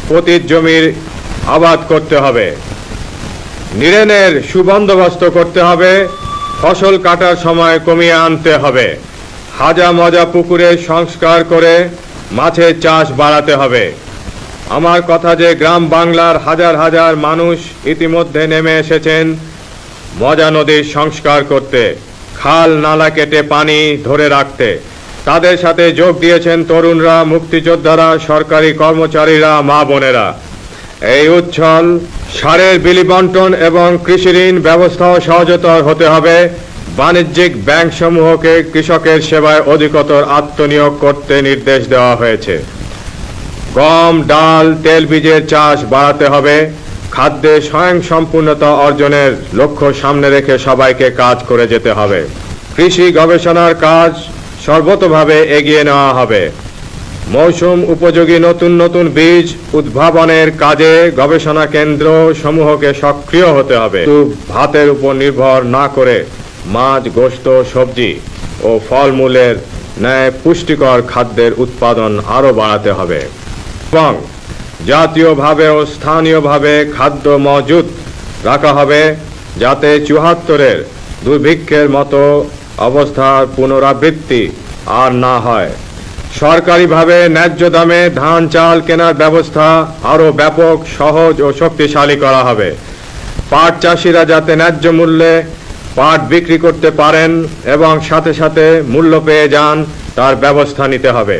পতিত জমির আবাদ করতে হবে। নিড়ানের সুবন্দোবস্ত করতে হবে। ফসল কাটার সময় কমিয়ে আনতে হবে। হাজা মজা পুকুরের সংস্কার করে মাছের চাষ বাড়াতে হবে। আমার কথা যে গ্রাম বাংলার হাজার হাজার মানুষ ইতিমধ্যে নেমে এসেছেন মজা নদীর সংস্কার করতে, খাল নালা কেটে পানি ধরে রাখতে। তাদের সাথে যোগ দিয়েছেন তরুণরা, মুক্তিযোদ্ধারা, সরকারি কর্মচারীরা, মা বোনেরা। এই উচ্ছল সারের বিলি বন্টন এবং কৃষি ঋণ ব্যবস্থাও সহজতর হতে হবে। বাণিজ্যিক ব্যাংকসমূহকে কৃষকের সেবায় অধিকতর আত্মনিয়োগ করতে নির্দেশ দেওয়া হয়েছে। গম, ডাল, তেলবীজের চাষ বাড়াতে হবে। খাদ্যে স্বয়ংসম্পূর্ণতা অর্জনের লক্ষ্য সামনে রেখে সবাইকে কাজ করে যেতে হবে। কৃষি গবেষণার কাজ সর্বতোভাবে এগিয়ে নেওয়া হবে। মৌসুম উপযোগী নতুন নতুন বীজ উদ্ভাবনের কাজে গবেষণা কেন্দ্র সমূহকে সক্রিয় হতে হবে। শুধু ভাতের উপর নির্ভর না করে মাছ, গোশত, সবজি ও ফলমূলের ন্যায় পুষ্টিকর খাদ্যের উৎপাদন আরও বাড়াতে হবে এবং জাতীয়ভাবে ও স্থানীয়ভাবে খাদ্য মজুত রাখা হবে, যাতে ৭৪-এর দুর্ভিক্ষের মতো অবস্থার পুনরাবৃত্তি আর না হয়। সরকারিভাবে ন্যায্য দামে ধান চাল কেনার ব্যবস্থা আরও ব্যাপক, সহজ ও শক্তিশালী করা হবে। পাট চাষিরা যাতে ন্যায্য মূল্যে পাট বিক্রি করতে পারেন এবং সাথে সাথে মূল্য পেয়ে যান, তার ব্যবস্থা নিতে হবে।